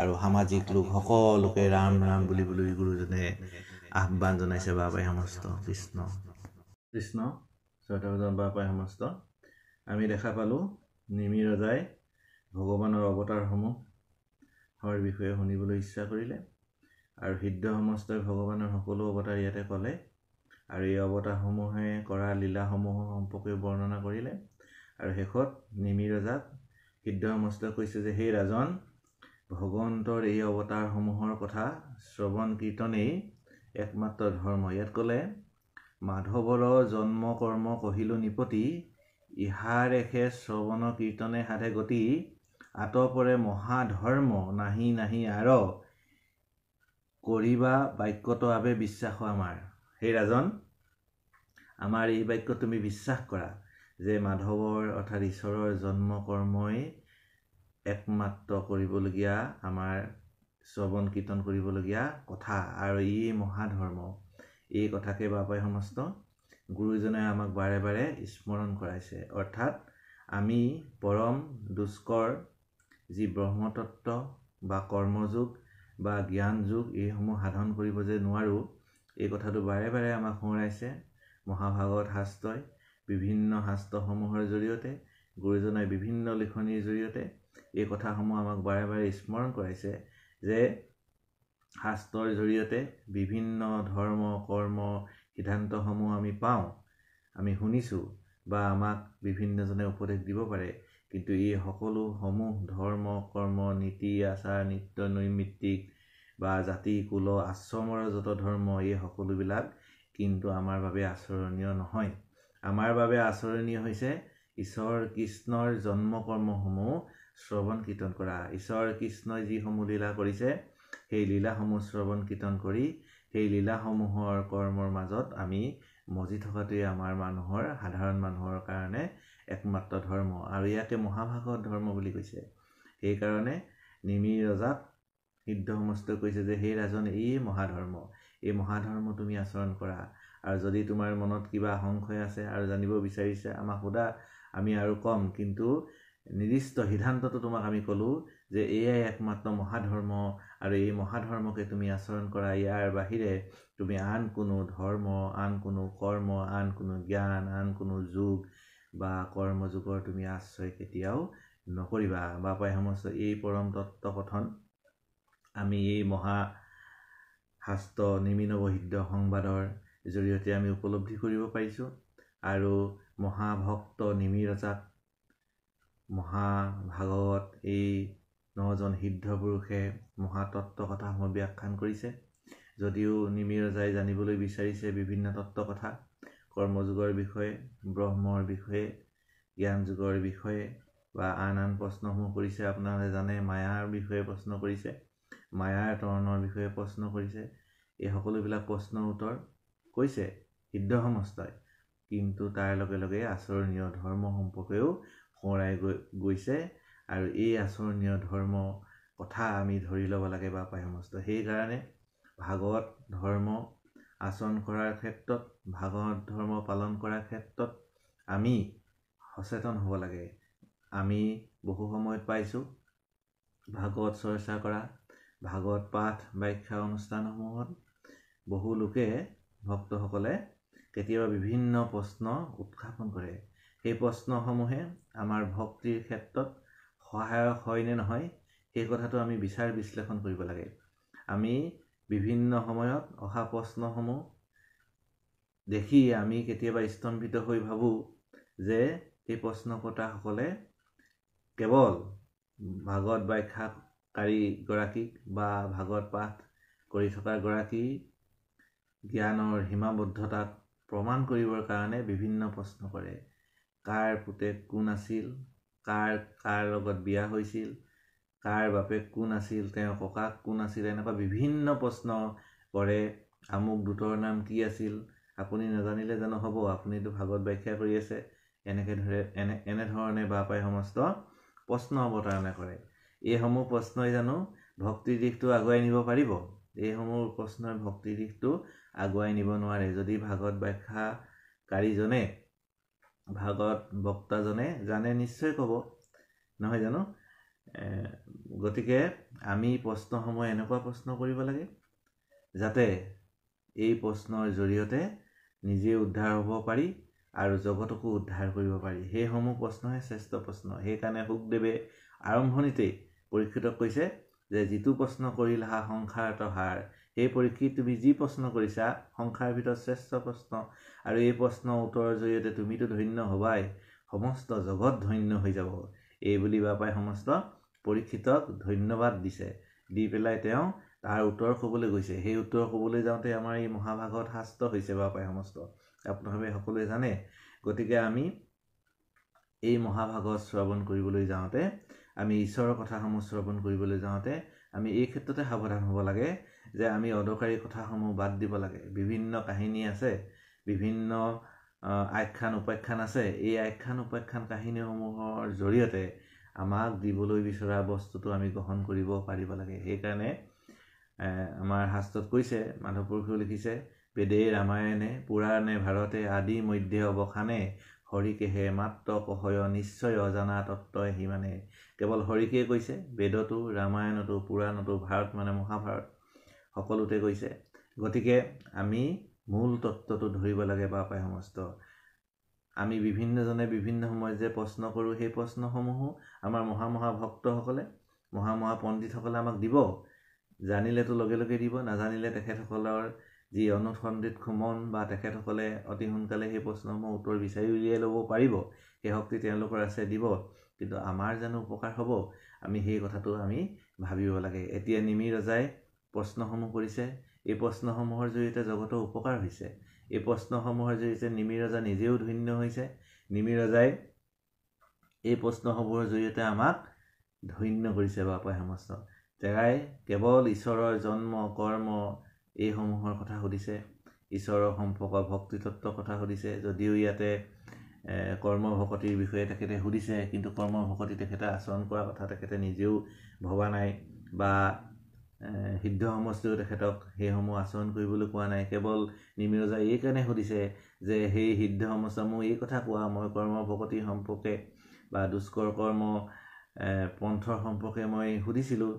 আৰু সামাজিক লোক সকলোকে ৰাম ৰাম বুলিবলৈ গুৰুজনে আহ্বান জনাইছে। বাবাই সমস্ত। কৃষ্ণ কৃষ্ণ। শ্ৰদ্ধাভাজন বাবাই সমস্ত। আমি দেখা পালোঁ নিমি ৰজাই ভগৱানৰ অৱতাৰসমূহৰ বিষয়ে শুনিবলৈ ইচ্ছা কৰিলে আৰু সিদ্ধ সমস্তই ভগৱানৰ সকলো অৱতাৰ ইয়াতে ক'লে আৰু এই অৱতাৰসমূহে কৰা লীলাসমূহৰ সম্পৰ্কে বৰ্ণনা কৰিলে। আৰু শেষত নিমি ৰজাক সিদ্ধ সমস্তই কৈছে যে, সেই ৰাজন, ভগৱন্তৰ এই অৱতাৰসমূহৰ কথা শ্ৰৱণ কীৰ্তনেই একমাত্ৰ ধৰ্ম। ইয়াত ক'লে, মাধৱৰ জন্ম কৰ্ম কহিলো নিপতি, ইহাৰ এখে শ্ৰৱণ কীৰ্তনে সাধে গতি আতপৰে মহাধৰ্ম নাহি নাহি আৰ কৰিবা বাক্যত আবে বিশ্বাস আমাৰ। হে ৰাজন, আমাৰ এই বাক্য তুমি বিশ্বাস কৰা যে মাধৱৰ অৰ্থাৎ ঈশ্বৰৰ জন্ম কৰ্মই একমাত্ৰ কৰিবলগীয়া আমাৰ শ্ৰৱণ কীৰ্তন কৰিবলগীয়া কথা, আৰু ই মহাধৰ্ম। এই কথাকে বাপাই সমস্ত গুৰুজনে আমাক বাৰে বাৰে স্মৰণ কৰাইছে। অৰ্থাৎ আমি পৰম দুষ্কৰ যি ব্ৰহ্মতত্ত্ব বা কৰ্মযোগ বা জ্ঞান যোগ এইসমূহ সাধন কৰিব যে নোৱাৰোঁ, এই কথাটো বাৰে বাৰে আমাক সোঁৱৰাইছে। মহাভাগৱত শাস্ত্ৰই বিভিন্ন শাস্ত্ৰসমূহৰ জৰিয়তে, গুৰুজনাই বিভিন্ন লিখনিৰ জৰিয়তে এই কথাসমূহ আমাক বাৰে বাৰে স্মৰণ কৰাইছে যে শাস্ত্ৰৰ জৰিয়তে বিভিন্ন ধৰ্ম কৰ্ম সিদ্ধান্তসমূহ আমি পাওঁ, আমি শুনিছোঁ বা আমাক বিভিন্নজনে উপদেশ দিব পাৰে। কিন্তু এই সকলোসমূহ ধৰ্ম কৰ্ম নীতি আচাৰ নিত্য নৈমিত্তিক বা জাতি কুল আশ্ৰমৰ যত ধৰ্ম, এই সকলোবিলাক কিন্তু আমাৰ বাবে আচৰণীয় নহয়। আমাৰ বাবে আচৰণীয় হৈছে ঈশ্বৰ কৃষ্ণৰ জন্ম কৰ্মসমূহ শ্ৰৱণ কীৰ্তন কৰা। ঈশ্বৰ কৃষ্ণই যিসমূহ লীলা কৰিছে সেই লীলাসমূহ শ্ৰৱণ কীৰ্তন কৰি সেই লীলাসমূহৰ কৰ্মৰ মাজত আমি মজি থকাটোৱে আমাৰ মানুহৰ, সাধাৰণ মানুহৰ কাৰণে একমাত্ৰ ধৰ্ম, আৰু ইয়াকে মহাভাগৱত ধৰ্ম বুলি কৈছে। সেইকাৰণে নিমিৰ ৰজাক সিদ্ধ সমস্তই কৈছে যে হে ৰাজন, এই মহাধৰ্ম, এই মহাধৰ্ম তুমি আচৰণ কৰা। আৰু যদি তোমাৰ মনত কিবা সংশয় আছে আৰু জানিব বিচাৰিছে আমাক সোধা, আমি আৰু কম। কিন্তু নিৰ্দিষ্ট সিদ্ধান্তটো তোমাক আমি ক'লোঁ যে এয়াই একমাত্ৰ মহাধৰ্ম, আৰু এই মহাধৰ্মকে তুমি আচৰণ কৰা। ইয়াৰ বাহিৰে তুমি আন কোনো ধৰ্ম, আন কোনো কৰ্ম, আন কোনো জ্ঞান, আন কোনো যোগ বা কৰ্মযোগৰ তুমি আশ্ৰয় কেতিয়াও নকৰিবা। বাপাই সমস্ত এই পৰম তত্ত্ব কথন আমি এই মহা শাস্ত্ৰ নিমিনৱসিদ্ধ সংবাদৰ জৰিয়তে আমি উপলব্ধি কৰিব পাৰিছোঁ। আৰু মহাভক্ত নিমিৰ ৰজাক মহাভাগৱত এই 9জন সিদ্ধ পুৰুষে মহাতত্ত্ব কথাসমূহ ব্যাখ্যান কৰিছে। যদিও নিমিৰ ৰজাই জানিবলৈ বিচাৰিছে বিভিন্ন তত্ত্ব কথা, কৰ্মযোগৰ বিষয়ে, ব্ৰহ্মৰ বিষয়ে, জ্ঞান যোগৰ বিষয়ে বা আন আন প্ৰশ্নসমূহ কৰিছে। আপোনালোকে জানে মায়াৰ বিষয়ে প্ৰশ্ন কৰিছে, মায়াৰ তৰণৰ বিষয়ে প্ৰশ্ন কৰিছে। এই সকলোবিলাক প্ৰশ্নৰ উত্তৰ কৈছে সিদ্ধ সমস্তই, কিন্তু তাৰ লগে লগে আচৰণীয় ধৰ্ম সম্পৰ্কেও সোঁৱৰাই গৈছে। আৰু এই আচৰণীয় ধৰ্ম কথা আমি ধৰি ল'ব লাগে বাপাই সমস্ত। সেইকাৰণে ভাগৱত ধৰ্ম আচৰণ কৰাৰ ক্ষেত্ৰত, ভাগৱত ধৰ্ম পালন কৰাৰ ক্ষেত্ৰত আমি সচেতন হ'ব লাগে। আমি বহু সময়ত পাইছোঁ ভাগৱত চৰ্চা কৰা, ভাগৱত পাঠ ব্যাখ্যা অনুষ্ঠানসমূহত বহু লোকে, ভক্তসকলে কেতিয়াবা বিভিন্ন প্ৰশ্ন উত্থাপন কৰে। সেই প্ৰশ্নসমূহে আমাৰ ভক্তিৰ ক্ষেত্ৰত সহায়ক হয় নে নহয়, সেই কথাটো আমি বিচাৰ বিশ্লেষণ কৰিব লাগে। আমি বিভিন্ন সময়ত অহা প্ৰশ্নসমূহ দেখি আমি কেতিয়াবা স্তম্ভিত হৈ ভাবোঁ যে এই প্ৰশ্নকৰ্তাসকলে কেৱল ভাগৱত ব্যাখ্যাকাৰীগৰাকীক বা ভাগৱত পাঠ কৰি থকা গৰাকী জ্ঞানৰ সীমাবদ্ধতাক প্ৰমাণ কৰিবৰ কাৰণে বিভিন্ন প্ৰশ্ন কৰে। কাৰ পুতেক কোন আছিল, কাৰ লগত বিয়া হৈছিল, কাৰ বাপেক কোন আছিল, তেওঁৰ ককাক কোন আছিল, এনেকুৱা বিভিন্ন প্ৰশ্ন কৰে। আমুক দূতৰ নাম কি আছিল, আপুনি নাজানিলে জানো হ'ব, আপুনিতো ভাগৱত ব্যাখ্যা কৰি আছে, এনেধৰণে বাপাই সমস্ত প্ৰশ্ন অৱতাৰণা কৰে। এইসমূহ প্ৰশ্নই জানো ভক্তিৰ দিশটো আগুৱাই নিব পাৰিব? এইসমূহ প্ৰশ্নই ভক্তিৰ দিশটো আগুৱাই নিব নোৱাৰে। যদি ভাগৱত ব্যাখ্যাকাৰীজনে, ভাগৱত বক্তাজনে জানে নিশ্চয় ক'ব, নহয় জানো? গতিকে আমি প্ৰশ্নসমূহ এনেকুৱা প্ৰশ্ন কৰিব লাগে যাতে এই প্ৰশ্নৰ জৰিয়তে নিজে উদ্ধাৰ হ'ব পাৰি আৰু জগতকো উদ্ধাৰ কৰিব পাৰি। সেইসমূহ প্ৰশ্নহে শ্ৰেষ্ঠ প্ৰশ্ন। সেইকাৰণে শুকদেৱে আৰম্ভণিতেই পৰীক্ষিতক কৈছে যে যিটো প্ৰশ্ন কৰিলা সংসাৰত সাৰ, সেই পৰীক্ষিত তুমি যি প্ৰশ্ন কৰিছা সংসাৰৰ ভিতৰত শ্ৰেষ্ঠ প্ৰশ্ন, আৰু এই প্ৰশ্নৰ উত্তৰৰ জৰিয়তে তুমিতো ধন্য হবাই, সমস্ত জগত ধন্য হৈ যাব। এই বুলি বাপাই সমস্ত পৰীক্ষিতক ধন্যবাদ দিছে, দি পেলাই তেওঁ তাৰ উত্তৰ ক'বলৈ গৈছে। সেই উত্তৰ ক'বলৈ যাওঁতে আমাৰ এই মহাভাগৱত শাস্ত্ৰ হৈছে বাপাই সমস্ত, আপোনালোকে সকলোৱে জানে। গতিকে আমি এই মহাভাগত শ্ৰৱণ কৰিবলৈ যাওঁতে আমি ঈশ্বৰৰ কথাসমূহ শ্ৰৱণ কৰিবলৈ যাওঁতে আমি এই ক্ষেত্ৰতে সাৱধান হ'ব লাগে যে আমি অদৰকাৰী কথাসমূহ বাদ দিব লাগে। বিভিন্ন কাহিনী আছে, বিভিন্ন আখ্যান উপাখ্যান আছে। এই আখ্যান উপাখ্যান কাহিনীসমূহৰ জৰিয়তে আমাক দিবলৈ বিচৰা বস্তুটো আমি গ্ৰহণ কৰিব পাৰিব লাগে। সেইকাৰণে আমাৰ শাস্ত্ৰত কৈছে, মাধৱ পুৰুষেও লিখিছে, বেদে ৰামায়ণে পুৰাণে ভাৰতে আদি মধ্যে অৱসানে হৰিকেহে মাত্ৰ কহয় নিশ্চয় অজানা তত্ত্বই সি মানে। কেৱল হৰিকে কৈছে, বেদতো ৰামায়ণতো পুৰাণতো, ভাৰত মানে মহাভাৰত, সকলোতে কৈছে। গতিকে আমি মূল তত্ত্বটো ধৰিব লাগে বাপাই সমস্ত। আমি বিভিন্নজনে বিভিন্ন সময়ত যে প্ৰশ্ন কৰোঁ, সেই প্ৰশ্নসমূহো আমাৰ মহা ভক্তসকলে, মহা পণ্ডিতসকলে আমাক দিব। জানিলেতো লগে লগে দিব, নাজানিলে তেখেতসকলৰ যি অনুসন্ধিত মন বা তেখেতসকলে অতি সোনকালে সেই প্ৰশ্নসমূহ উত্তৰ বিচাৰি উলিয়াই ল'ব পাৰিব। সেই শক্তি তেওঁলোকৰ আছে, দিব। কিন্তু আমাৰ জানো উপকাৰ হ'ব? আমি সেই কথাটো আমি ভাবিব লাগে। এতিয়া নিমি ৰজাই প্ৰশ্নসমূহ কৰিছে, এই প্ৰশ্নসমূহৰ জৰিয়তে জগতৰ উপকাৰ হৈছে। এই প্ৰশ্নসমূহৰ জৰিয়তে নিমি ৰজা নিজেও ধন্য হৈছে। নিমি ৰজাই এই প্ৰশ্নসমূহৰ জৰিয়তে আমাক ধন্য কৰিছে বাপাই সমস্ত। তেৰাই কেৱল ঈশ্বৰৰ জন্ম কৰ্ম এইসমূহৰ কথা সুধিছে, ঈশ্বৰৰ সম্পৰ্ক ভক্তিতত্ত্বৰ কথা সুধিছে। যদিও ইয়াতে কৰ্মভকতিৰ বিষয়ে তেখেতে সুধিছে, কিন্তু কৰ্মভকতি তেখেতে আচৰণ কৰাৰ কথা তেখেতে নিজেও ভবা নাই, বা সিদ্ধ সমষ্টিও তেখেতক সেইসমূহ আচৰণ কৰিবলৈ কোৱা নাই। কেৱল নিমি ৰজাই এইকাৰণে সুধিছে যে সেই সিদ্ধ সমষ্টি মোক এই কথা কোৱা, মই কৰ্মভকতিৰ সম্পৰ্কে বা দুষ্কৰ কৰ্ম পন্থৰ সম্পৰ্কে মই সুধিছিলোঁ,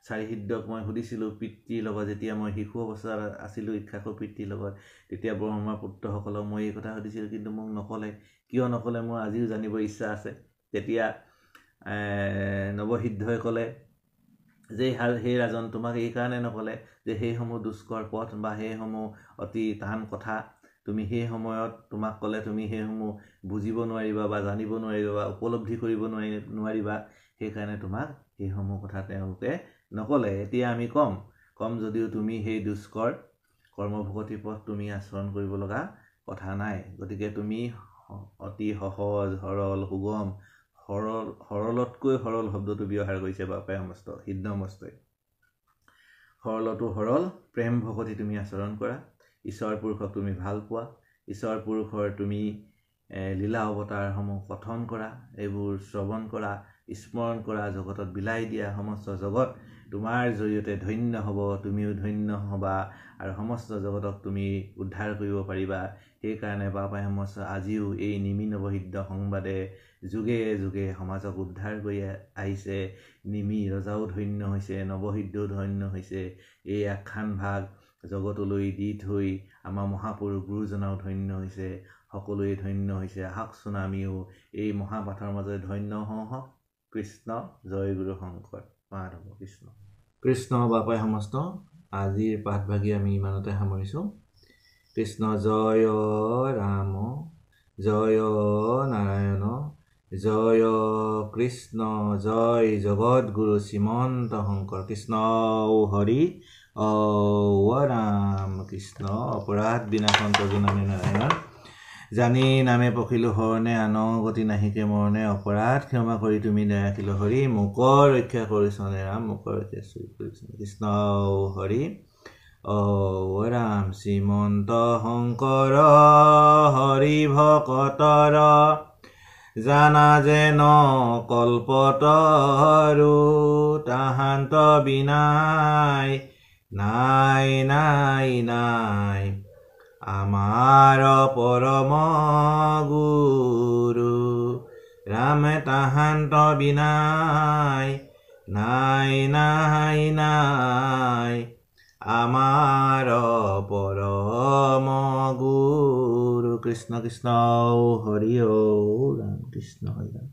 চাৰি সিদ্ধক মই সুধিছিলোঁ পিতৃৰ লগত। যেতিয়া মই শিশু অৱস্থাত আছিলোঁ ইক্ষাসুৰ পিতৃৰ লগত, তেতিয়া ব্ৰহ্মা পুত্ৰসকলক মই এই কথা সুধিছিলোঁ, কিন্তু মোক নকলে। কিয় নকলে মোৰ আজিও জানিব ইচ্ছা আছে। তেতিয়া নৱসিদ্ধই ক'লে যে সেই ৰাজন তোমাক এইকাৰণে নকলে যে সেইসমূহ দুষ্কৰ পথ বা সেইসমূহ অতি টান কথা, তুমি সেই সময়ত তোমাক ক'লে তুমি সেইসমূহ বুজিব নোৱাৰিবা বা জানিব নোৱাৰিবা বা উপলব্ধি কৰিব নোৱাৰিবা। সেইকাৰণে তোমাক সেইসমূহ কথা তেওঁলোকে নকলে। এতিয়া আমি কম যদিও তুমি সেই দুষ্কৰ কৰ্মভকতি পথ তুমি আচৰণ কৰিব লগা কথা নাই। গতিকে তুমি অতি সহজ, সৰল, সুগম, সৰলতকৈ সৰল শব্দটো ব্যৱহাৰ কৰিছে বাপাই সমস্ত, সিদ্ধ সমস্তই। সৰলতো সৰল প্ৰেম ভকতি তুমি আচৰণ কৰা, ঈশ্বৰ পুৰুষক তুমি ভাল পোৱা, ঈশ্বৰ পুৰুষৰ তুমি লীলা অৱতাৰসমূহ কথন কৰা, এইবোৰ শ্ৰৱণ কৰা, স্মৰণ কৰা, জগতত বিলাই দিয়া। সমস্ত জগত তোমাৰ জৰিয়তে ধন্য হ'ব, তুমিও ধন্য হ'বা, আৰু সমস্ত জগতক তুমি উদ্ধাৰ কৰিব পাৰিবা। সেইকাৰণে বাপাই সমস্ত আজিও এই নিমি নৱসিদ্ধ সংবাদে যুগে যুগে সমাজক উদ্ধাৰ কৰি আহিছে। নিমি ৰজাও ধন্য হৈছে, নৱসিদ্ধও ধন্য হৈছে। এই আখ্যান ভাগ জগতলৈ দি থৈ আমাৰ মহাপুৰুষ গুৰুজনাও ধন্য হৈছে, সকলোৱে ধন্য হৈছে। আহকচোন আমিও এই মহাপাঠৰ মাজতে ধন্য হওঁ। কৃষ্ণ জয় গুৰু শংকৰ মাধৱ কৃষ্ণ। কৃষ্ণ বাপাই সমস্ত। আজিৰ পাঠভাগী আমি ইমানতে সামৰিছোঁ। কৃষ্ণ জয় ৰাম জয় নাৰায়ণ জয় কৃষ্ণ জয় জগতগুৰু শ্ৰীমন্ত শংকৰ। কৃষ্ণ হৰি ৰাম কৃষ্ণ। অপৰাধ বিনাশন তজু নামে নাৰায়ণ, জানি নামে পখিলো হৰণে, আন গতি নাহিকে মৰণে, অপৰাধ ক্ষমা কৰি তুমি দয়াখিলো হৰি, মোকৰ ৰক্ষা কৰিছনে ৰাম, মোকৰ ৰক্ষা কৰিছনে। কৃষ্ণ হৰি ৰাম। শ্ৰীমন্ত শংকৰ হৰি ভকতৰ, জানা যেন কল্পতৰু, তাহান্ত বিনাই নাই নাই নাই, আমাৰ পৰম গুৰু ৰাম তাহান্ত বিনাই নাই নাই নাই, আমাৰ পৰম গুৰু। কৃষ্ণ কৃষ্ণ হৰি ৰাম কৃষ্ণ হৰি ৰাম।